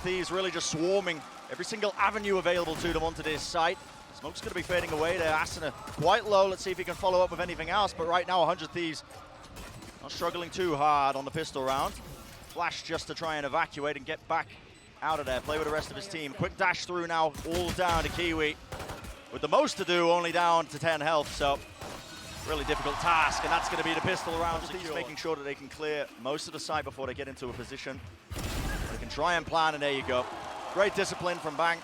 Thieves really just swarming every single avenue available to them onto this site. Smoke's going to be fading away there. Asuna quite low. Let's see if he can follow up with anything else. But right now, 100 Thieves not struggling too hard on the pistol round. Flash just to try and evacuate and get back out of there. Play with the rest of his team. Quick dash through now, all down to Kiwi. With the most to do, only down to 10 health. So really difficult task, and that's going to be the pistol round. He's making sure that they can clear most of the site before they get into a position. They can try and plan, and there you go. Great discipline from Bang.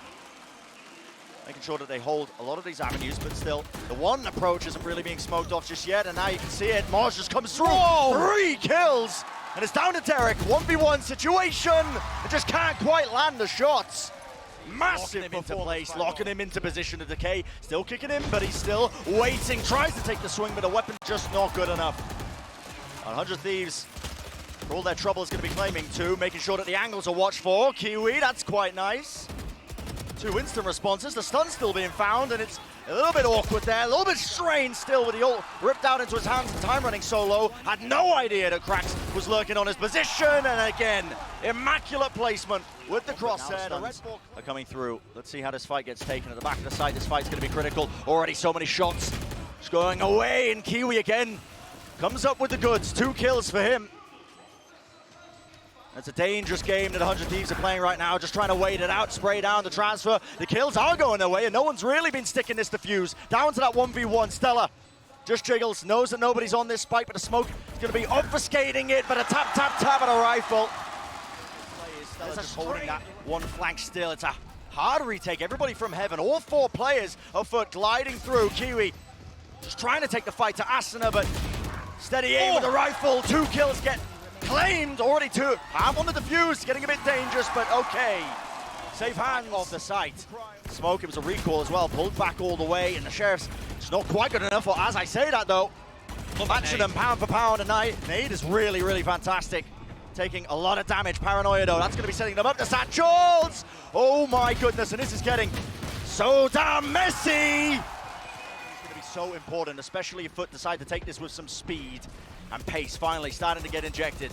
Making sure that they hold a lot of these avenues, but still, the one approach isn't really being smoked off just yet, and now you can see it. mojj just comes through. Whoa! 3 kills, and it's down to Derrek. 1v1 situation. It just can't quite land the shots. Massive him into place, locking him into position to decay. Still kicking him, but he's still waiting. Tries to take the swing, but the weapon's just not good enough. 100 Thieves, for all their trouble, is going to be claiming 2, making sure that the angles are watched for. Kiwi, that's quite nice. 2 instant responses. The stun's still being found, and it's a little bit awkward there. A little bit strained still with the ult ripped out into his hands and time running so low. Had no idea that qRaxs was lurking on his position, and again, immaculate placement with the crosshair. The red ball are coming through. Let's see how this fight gets taken. At the back of the site, this fight's going to be critical. Already so many shots. Just going away, and Kiwi again comes up with the goods. 2 kills for him. It's a dangerous game that 100 Thieves are playing right now, just trying to wait it out, spray down the transfer. The kills are going their way, and no one's really been sticking this defuse. Down to that 1v1, Stella just jiggles, knows that nobody's on this spike, but the smoke is going to be obfuscating it, but a tap, tap, tap at a rifle. Stella's just holding that one flank still. It's a hard retake. Everybody from heaven, all 4 players of FUT gliding through. Kiwi just trying to take the fight to Asuna, but steady aim with the rifle. 2 kills get claimed, already 2. Half on the defuse, getting a bit dangerous, but okay. Safe hands off the site. Smoke, it was a recall as well, pulled back all the way, and the Sheriff's just not quite good enough. As I say that though, matching them pound for pound tonight. Nade is really, really fantastic. Taking a lot of damage. Paranoia though, that's going to be setting them up. The satchels! Oh my goodness, and this is getting so damn messy! It's going to be so important, especially if FUT decide to take this with some speed and pace. Finally starting to get injected.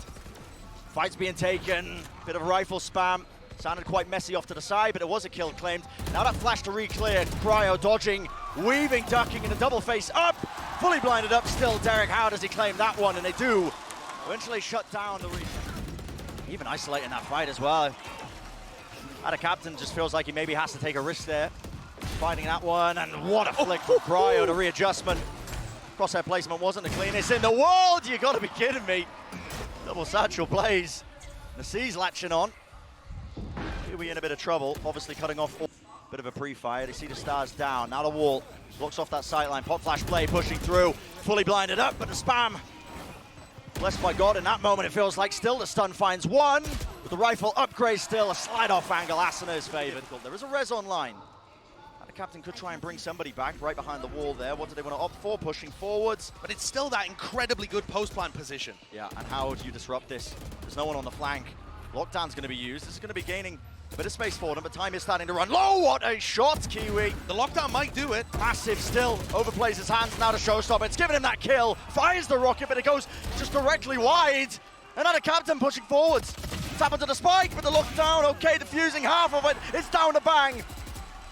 Fight's being taken, bit of rifle spam. Sounded quite messy off to the side, but it was a kill claimed. Now that flash to re-clear. Cryo dodging, weaving, ducking in a double face up. Fully blinded up still. Derrek, how does he claim that one? And they do eventually shut down the replay. Even isolating that fight as well. KAPTAN just feels like he maybe has to take a risk there. Fighting that one, and what a flick from Cryo to readjustment. Crosshair placement wasn't the cleanest in the world. You gotta be kidding me. Double satchel plays. Nasi's latching on. Here we in a bit of trouble. Obviously cutting off. Bit of a pre-fire. They see the stars down. Now the wall blocks off that sightline. Pop flash play pushing through. Fully blinded up, but the spam. Blessed by God. In that moment, it feels like still the stun finds one. With the rifle upgrade still. A slide off angle. Asuna is favored. There is a res online. KAPTAN could try and bring somebody back right behind the wall there. What do they want to opt for? Pushing forwards. But it's still that incredibly good post-plant position. Yeah, and how do you disrupt this? There's no one on the flank. Lockdown's going to be used. This is going to be gaining a bit of space for them, but time is starting to run low. What a shot, Kiwi. The lockdown might do it. Massive still. Overplays his hands now to showstopper. It's giving him that kill. Fires the rocket, but it goes just directly wide. And now the KAPTAN pushing forwards. Tap into the spike, but the lockdown, okay, defusing half of it. It's down to Bang.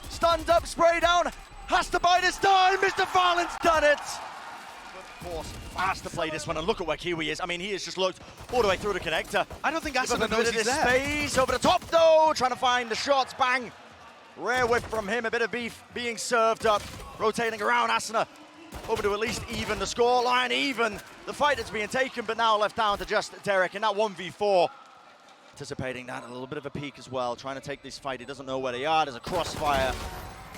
Stunned up, spray down, has to buy this time. MrFaliN's done it. But of course, fast to play this one, and look at where Kiwi is. I mean, he has just looked all the way through the connector. I don't think Asuna knows he's there. Space over the top though, trying to find the shots. Bang. Rare whiff from him, a bit of beef being served up. Rotating around Asuna, over to at least even the scoreline, even the fight that's being taken, but now left down to just Derrek in that 1v4. Anticipating that, a little bit of a peek as well, trying to take this fight. He doesn't know where they are. There's a crossfire,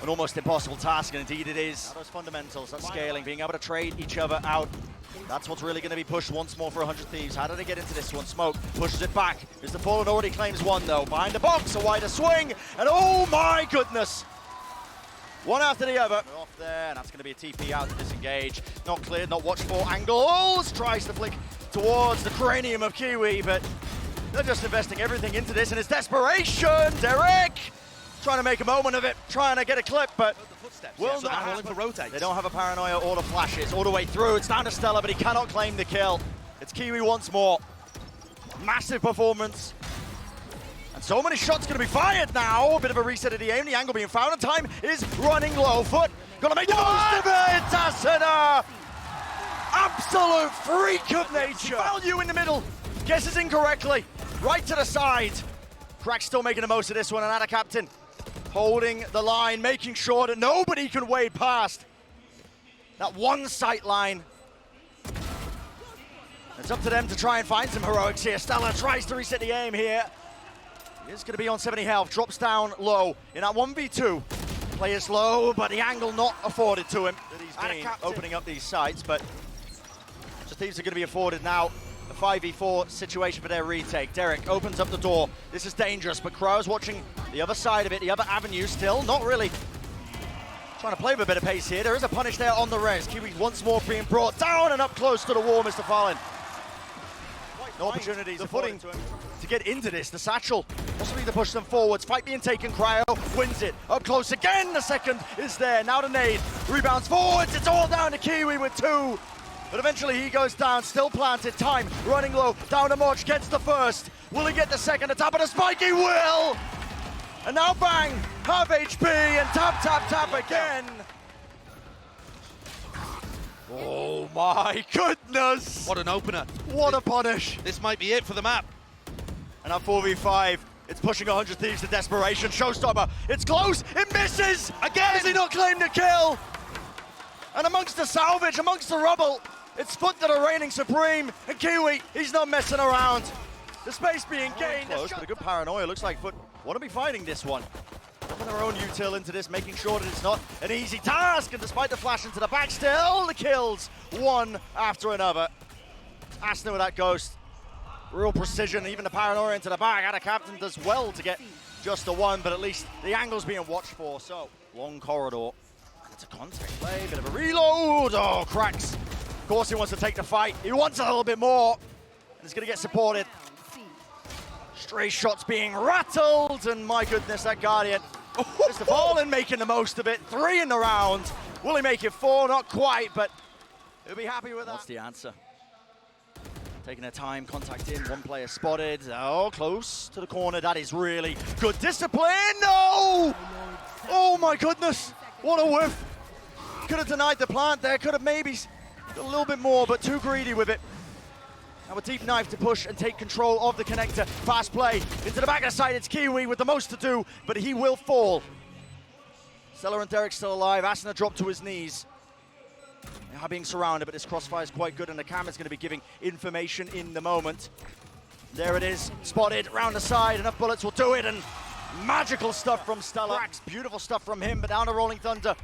an almost impossible task, and indeed it is. Those fundamentals, that scaling, being able to trade each other out. That's what's really going to be pushed once more for 100 Thieves. How do they get into this one? Smoke pushes it back. MrFaliN already claims one though. Behind the box, a wider swing, and oh my goodness! One after the other. Off there, and that's going to be a TP out to disengage. Not cleared, not watched for. Angles, tries to flick towards the cranium of Kiwi, but they're just investing everything into this, and it's desperation. Derrek trying to make a moment of it, trying to get a clip, but will not happen. Rotate. They don't have a paranoia or the flashes all the way through. It's down to Stella, but he cannot claim the kill. It's Kiwi once more. Massive performance. And So many shots going to be fired now. A bit of a reset of the aim. The angle being found, and time is running low. Foot gonna make the most of it. Asuna, absolute freak of nature. Value in the middle. Guesses incorrectly. Right to the side. qRaxs still making the most of this one, and Ada KAPTAN holding the line, making sure that nobody can wade past that one sight line. It's up to them to try and find some heroics here. Stella tries to reset the aim here. He is going to be on 70 health, drops down low in that 1v2. Players low, but the angle not afforded to him. That he's been opening up these sites, but just Thieves are going to be afforded now a 5v4 situation for their retake. Derrek opens up the door. This is dangerous, but Cryo's watching the other side of it, the other avenue still. Not really trying to play with a bit of pace here. There is a punish there on the res. Kiwi once more being brought down and up close to the wall, MrFaliN. No opportunities affording to get into this. The satchel possibly to push them forwards. Fight being taken. Cryo wins it. Up close again. The second is there. Now the nade. Rebounds forwards. It's all down to Kiwi with two. But eventually he goes down. Still planted. Time running low. Down to mojj. Gets the first. Will he get the second? The tap of the spike. He will. And now bang. Half HP and tap, tap, tap again. Oh my goodness! What an opener. What a punish. This might be it for the map. And at 4v5, it's pushing 100 Thieves to desperation. Showstopper, it's close, it misses! Again! Does he not claim the kill? And amongst the salvage, amongst the rubble, it's Foot that are reigning supreme. And Kiwi, he's not messing around. The space being gained. Close, but a good paranoia. Looks like Foot want to be fighting this one. Putting their own util into this, making sure that it's not an easy task, and despite the flash into the back, still the kills, one after another. Asuna with that ghost, real precision, even the paranoia into the back. Ada KAPTAN does well to get just the one, but at least the angle's being watched for, so long corridor. It's a contact play, bit of a reload. Oh, qRaxs. Of course he wants to take the fight. He wants a little bit more, and he's gonna get supported. Stray shots being rattled, and my goodness, that Guardian. MrFaliN making the most of it. 3 in the round. Will he make it 4? Not quite, but he'll be happy with that. What's the answer? Taking their time, contact in, one player spotted. Oh, close to the corner. That is really good discipline. No! Oh my goodness, what a whiff. Could have denied the plant there, could have maybe a little bit more, but too greedy with it. Now a deep knife to push and take control of the connector. Fast play into the back of the side. It's Kiwi with the most to do, but he will fall. Stella and Derrek still alive. Asuna dropped to his knees. They are being surrounded, but this crossfire is quite good, and the cam is going to be giving information in the moment. There it is, spotted round the side. Enough bullets will do it, and magical stuff from Stella. Beautiful stuff from him, but down to Rolling Thunder.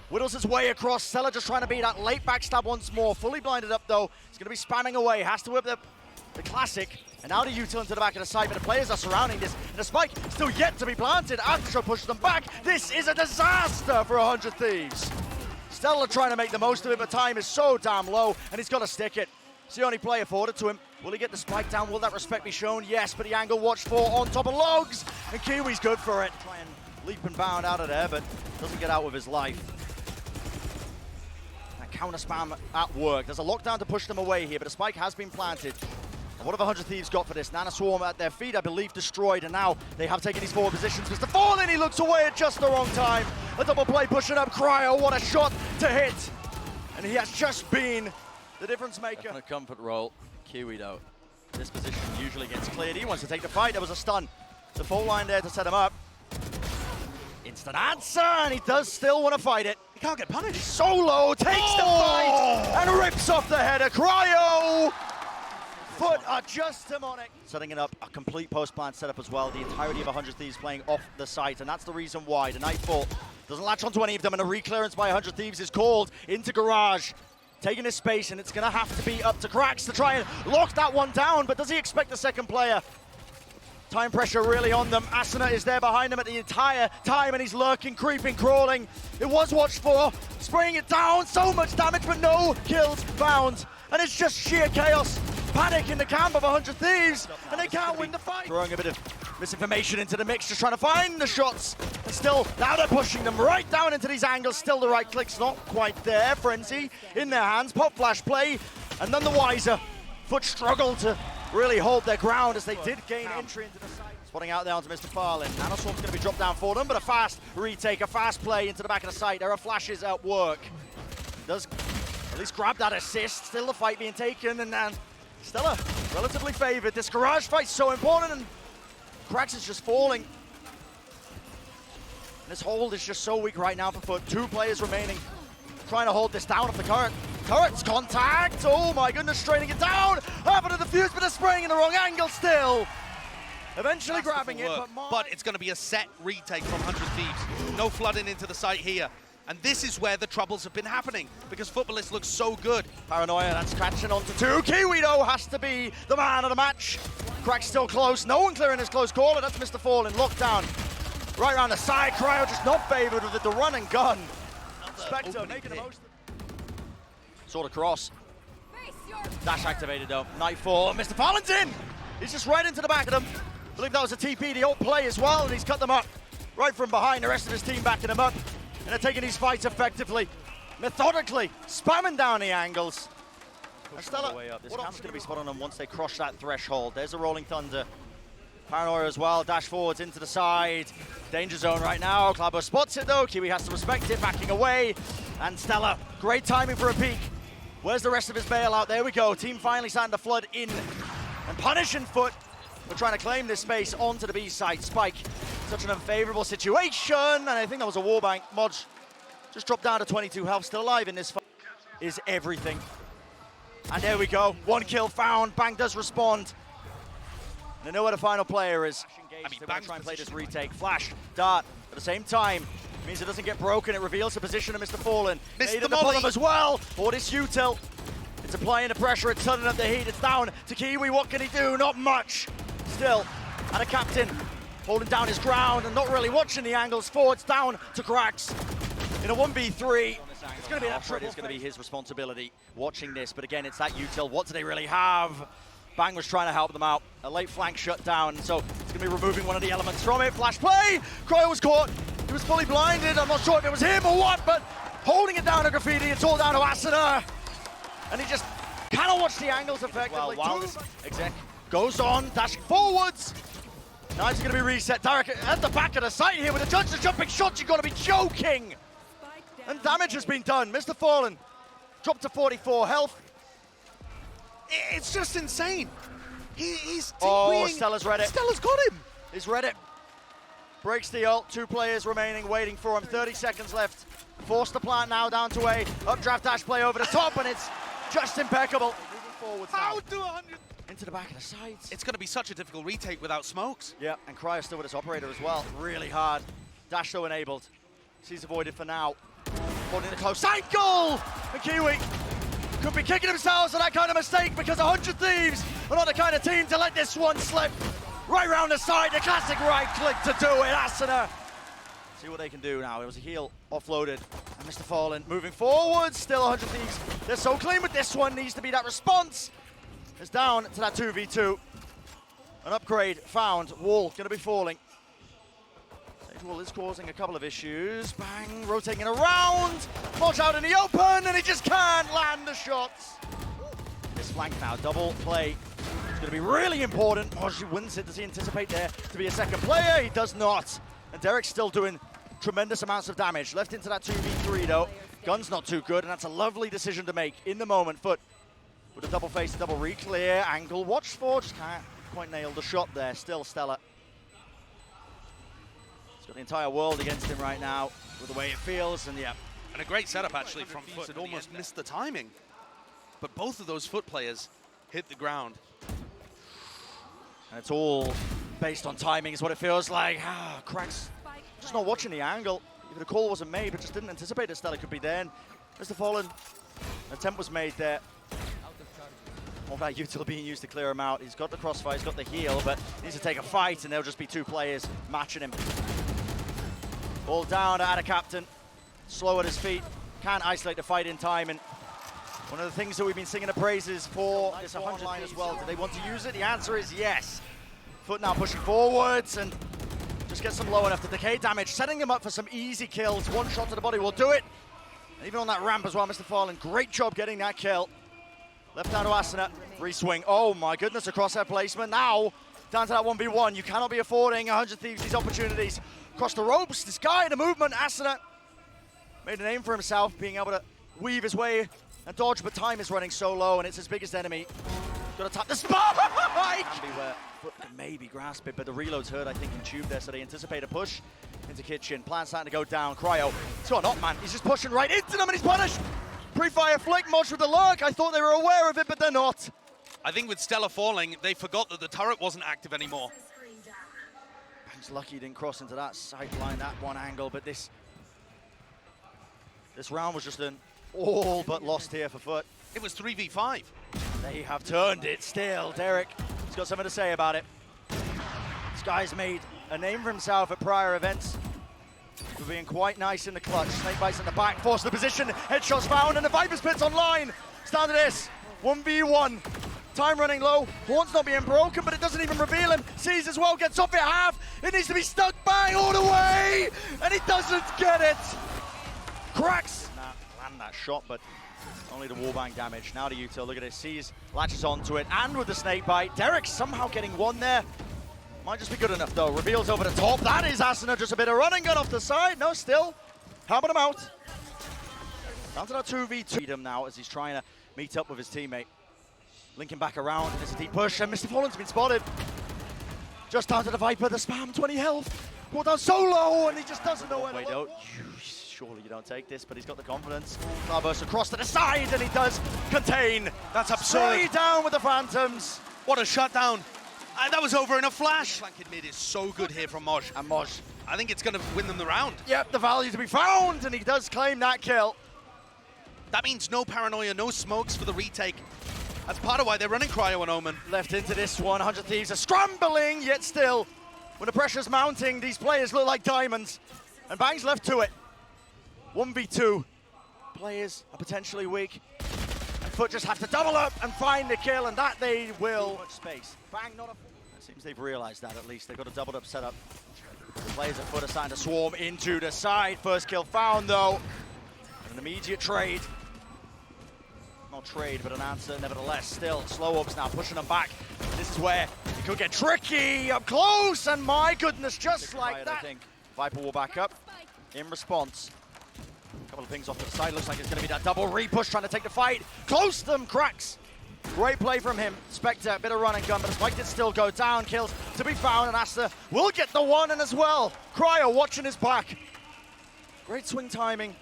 Whittles his way across. Stella just trying to beat that late backstab once more. Fully blinded up though. He's going to be spamming away. Has to whip the classic. And now the util into the back of the side, but the players are surrounding this. And the spike still yet to be planted. Aftershow pushes them back. This is a disaster for 100 Thieves. Stella trying to make the most of it, but time is so damn low, and he's got to stick it. It's the only play afforded to him. Will he get the spike down? Will that respect be shown? Yes, but the angle watched for on top of logs. And Kiwi's good for it. Try and leap and bound out of there, but doesn't get out with his life. Counter spam at work. There's a lockdown to push them away here, but a spike has been planted. And what have 100 Thieves got for this? Nana Swarm at their feet, I believe, destroyed, and now they have taken these forward positions. MrFaliN, he looks away at just the wrong time. A double play pushing up Cryo, what a shot to hit. And he has just been the difference maker. And a comfort roll. Kiwi though, this position usually gets cleared. He wants to take the fight. There was a stun. The full line there to set him up. Instant answer, and he does still want to fight it. He can't get punished. Solo takes the fight and rips off the header. Cryo! Foot are just demonic. Setting it up, a complete post-plant setup as well. The entirety of 100 Thieves playing off the site, and that's the reason why. The Nightfall doesn't latch onto any of them, and a reclearance by 100 Thieves is called into Garage. Taking his space, and it's going to have to be up to qRaxs to try and lock that one down, but does he expect the second player? Time pressure really on them. Asuna is there behind him at the entire time, and he's lurking, creeping, crawling. It was watched for, spraying it down, so much damage, but no kills found. And it's just sheer chaos. Panic in the camp of 100 Thieves, and they can't win the fight. Throwing a bit of misinformation into the mix, just trying to find the shots. And still, now they're pushing them right down into these angles. Still the right click's not quite there. Frenzy in their hands, pop flash play, and none the wiser. Foot struggled to really hold their ground as they did gain entry into the site. Spotting out there onto MrFaliN. Nanoswarm's going to be dropped down for them, but a fast retake, a fast play into the back of the site. There are flashes at work. Does at least grab that assist. Still the fight being taken, and then Stella relatively favored. This garage fight's so important, and qRaxs is just falling. And this hold is just so weak right now for FUT. 2 players remaining, trying to hold this down off the current. Turret's contact! Oh my goodness, straining it down! Happened to the fuse, but they're spraying in the wrong angle still! Eventually grabbing it, but it's going to be a set retake from 100 Thieves. No flooding into the site here. And this is where the troubles have been happening, because Futbolist looks so good. Paranoia, that's catching onto 2. Kiwi, though, has to be the man of the match. qRaxs still close. No one clearing his close corner. That's MrFaliN. Locked down. Right around the side. Cryo just not favored with the run and gun. Spectre making the most. Sort of cross. Dash activated, though. Nightfall. MrFaliN's in. He's just right into the back of them. I believe that was a TP, the ult play as well, and he's cut them up right from behind. The rest of his team backing him up. And they're taking these fights effectively, methodically, spamming down the angles. Stella, this camp's going to be spot on them once they cross that threshold. There's a Rolling Thunder. Paranoia as well, dash forwards into the side. Danger zone right now. Clabo spots it though. Kiwi has to respect it, backing away. And Stella, great timing for a peek. Where's the rest of his bailout? There we go. Team finally starting to flood in and punishing FUT. We're trying to claim this space onto the B side. Spike, such an unfavorable situation, and I think that was a wallbang. mojj just dropped down to 22 health, still alive in this fight. Is everything. And there we go, 1 kill found. Bang does respond. And they know where the final player is. I mean, Bang's trying to play this retake. Flash, dart, at the same time. Means it doesn't get broken, it reveals the position of MrFaliN. Missed the bottom as well, or this util. It's applying the pressure, it's turning up the heat, it's down to Kiwi. What can he do? Not much. Still, and a Captain holding down his ground and not really watching the angles. Forwards down to qRaxs in a 1v3. It's going to be that triple. It's going to be his responsibility watching this, but again, it's that util. What do they really have? Bang was trying to help them out. A late flank shut down, so it's going to be removing one of the elements from it. Flash play! Cryo was caught. He was fully blinded. I'm not sure if it was him or what, but holding it down to Graffiti. It's all down to Asuna. And he just cannot watch the angles effectively. While this exec goes on, dashing forwards. Now it's going to be reset. Derrek at the back of the site here with the judges jumping shots. You've got to be joking. And damage has been done. MrFaliN dropped to 44 health. It's just insane. He's oh, Stella's read it. Stella's got him. He's read it. Breaks the ult. 2 players remaining, waiting for him. 30 seconds left. Forced the plant now down to A. Updraft dash play over the top, and it's just impeccable. Moving forwards How now. do 100? Into the back of the sides. It's going to be such a difficult retake without smokes. Yeah, and Cryo still with his operator as well. Really hard. Dash though enabled. Sees avoided for now. Holding the close side goal! And Kiwi could be kicking themselves for that kind of mistake, because 100 Thieves are not the kind of team to let this one slip. Right round the side, the classic right click to do it. Asuna. See what they can do now. It was a heal offloaded. And MrFaliN moving forward. Still 100 Thieves. They're so clean with this one. Needs to be that response. It's down to that 2v2. An upgrade found. Wall going to be falling. Sage Wall is causing a couple of issues. Bang, rotating it around. mojj out in the open, and he just can't land the shots. This flank now, double play. It's going to be really important. mojj wins it. Does he anticipate there to be a second player? He does not. And Derrek's still doing tremendous amounts of damage. Left into that 2v3 though. Gun's not too good, and that's a lovely decision to make in the moment. FUT with a double face, double re-clear, angle, watch for, just can't quite nail the shot there. Still Stella. He's got the entire world against him right now with the way it feels, and yeah. And a great setup actually from FUT. It almost missed the timing. But both of those FUT players hit the ground. And it's all based on timing is what it feels like. qRaxs just not watching the angle. Even the call wasn't made, but just didn't anticipate that Stella could be there. And MrFaliN, an attempt was made there. All that util being used to clear him out. He's got the crossfire, he's got the heal, but he needs to take a fight, and there'll just be 2 players matching him. Ball down to KAPTAN. Slow at his feet. Can't isolate the fight in time. And one of the things that we've been singing the praises for is 100 line as well. Do they want to use it? The answer is yes. FUT now pushing forwards and just gets them low enough to decay damage, setting them up for some easy kills. 1 shot to the body will do it. And even on that ramp as well, MrFaliN, great job getting that kill. Left down to Asuna, free swing. Oh my goodness, a crosshair placement. Now, Down to that 1v1. You cannot be affording 100 Thieves these opportunities. Across the ropes, this guy, the movement, Asuna made a name for himself, being able to weave his way and dodge, but time is running so low, and it's his biggest enemy. Got to tap the spike! Where Foot can maybe grasp it, but the reload's hurt, I think, in tube there, so they anticipate a push into kitchen. Plan starting to go down. Cryo, he's got not, man. He's just pushing right into them, and he's punished. Pre-fire flick, mojj with the lurk. I thought they were aware of it, but they're not. I think with Stella falling, they forgot that the turret wasn't active anymore. He's lucky he didn't cross into that sight line, that one angle, but this round was just an all but lost here for Foot. It was 3v5. They have turned it still. Derrek, he's got something to say about it. This guy's made a name for himself at prior events for being quite nice in the clutch. Snake bites in the back, force the position, headshots found, and the Viper's Pit's online. Stand to this, 1v1. Time running low, Horn's not being broken, but it doesn't even reveal him. Sees as well, gets off at half. It needs to be stuck, bang, all the way, and he doesn't get it. qRaxs. Land that shot, but only the wallbang damage. Now to Util, look at this, sees, latches onto it, and with the snake bite. Derrek somehow getting one there. Might just be good enough though. Reveals over the top. That is Asuna, just a bit of running gun off the side. No, still. Helping him out. Down to that 2v2. Freedom now as he's trying to meet up with his teammate. Linking back around, there's a deep push, and MrFaliN's been spotted. Just down to the Viper, the spam, 20 health. Brought down so low, and he just doesn't know where to go. Surely you don't take this, but he's got the confidence. Starburst across to the side, and he does contain. That's absurd. Straight down with the Phantoms. What a shutdown. That was over in a flash. Flanked mid is so good here from mojj. And mojj. I think it's going to win them the round. Yep, the value to be found, and he does claim that kill. That means no paranoia, no smokes for the retake. That's part of why they're running Cryo and Omen. Left into this one, 100 Thieves are scrambling, yet still, when the pressure's mounting, these players look like diamonds. And Bang's left to it. 1v2. Players are potentially weak. And Foot just have to double up and find the kill, and that they will. Much space. Bang, not a... It seems they've realized that at least. They've got a doubled up setup. The players at Foot are starting to swarm into the side. First kill found, though. And an immediate trade. Not trade, but an answer nevertheless. Still, slow ups now, pushing them back. This is where it could get tricky up close, and my goodness, just like that. I think Viper will back up in response. A couple of pings off to the side. Looks like it's going to be that double re-push trying to take the fight. Close to them, qRaxs. Great play from him. Spectre, bit of run and gun, but the spike did still go down. Kills to be found, and Asuna will get the one in as well. Cryo watching his back. Great swing timing.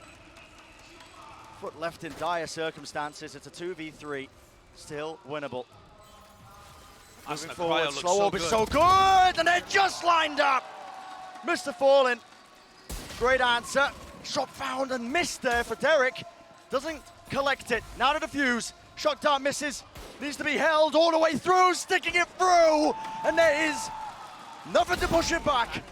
Foot left in dire circumstances. It's a 2v3. Still winnable. Moving forward, slow orb is so good, and they're just lined up. MrFaliN, great answer. Shot found and missed there for Derrek. Doesn't collect it. Now to defuse. Shock dart misses. Needs to be held all the way through, sticking it through, and there is nothing to push it back.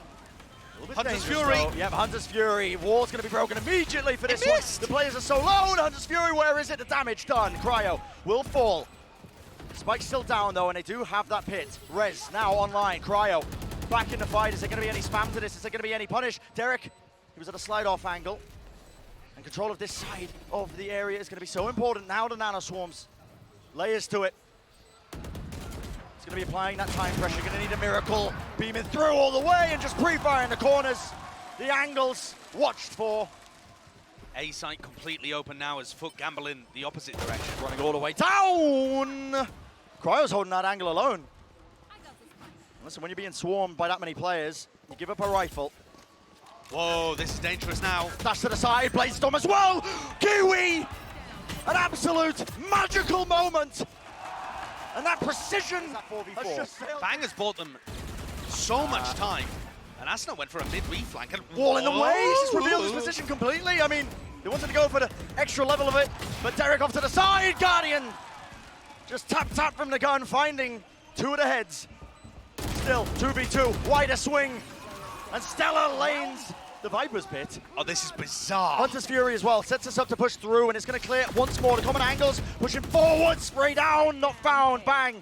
Hunter's Fury. Yep, Hunter's Fury. Wall's going to be broken immediately for this one. The players are so low, and Hunter's Fury, where is it? The damage done. Cryo will fall. Spike's still down, though, and they do have that pit. Rez now online. Cryo back in the fight. Is there going to be any spam to this? Is there going to be any punish? Derrek, he was at a slide-off angle. And control of this side of the area is going to be so important now to Nano Swarms. Layers to it. He's going to be applying that time pressure. Going to need a miracle. Beaming through all the way and just pre-firing the corners. The angles watched for. A site completely open now as Foot gamble in the opposite direction. Running all the way down. Cryo's holding that angle alone. Listen, when you're being swarmed by that many players, you give up a rifle. Whoa, this is dangerous now. Dash to the side, Blaze Storm as well. Kiwi, an absolute magical moment. And that precision. Bang has bought them so much time. And Asuna went for a mid-reflank. And wall in the way, he's just revealed his position completely. I mean, they wanted to go for the extra level of it, but Derrek off to the side. Guardian just tap from the gun, finding two of the heads. Still, 2v2, wider swing. And Stella lanes the Viper's Pit. Oh, this is bizarre. Hunter's Fury as well, sets us up to push through, and it's going to clear once more. The common angles, pushing forward, spray down, not found, bang.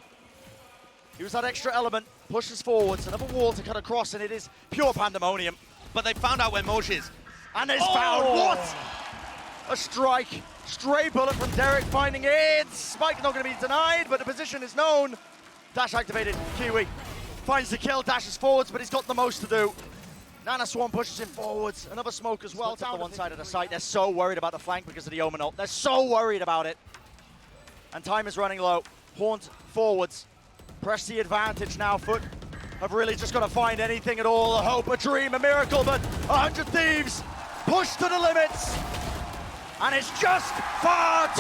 Use that extra element, pushes forwards, another wall to cut across, and it is pure pandemonium. But they found out where mojj is. And it's found, what? A strike, stray bullet from Derrek, finding it. Spike not going to be denied, but the position is known. Dash activated, Kiwi. finds the kill, dashes forwards, but he's got the most to do. Nana Swan pushes him forwards. Another smoke as well down the one side of the site. They're so worried about the flank because of the Omen ult. They're so worried about it. And time is running low. Haunt forwards. Press the advantage now. Foot have really just got to find anything at all. A hope, a dream, a miracle, but 100 Thieves pushed to the limits. And it's just far too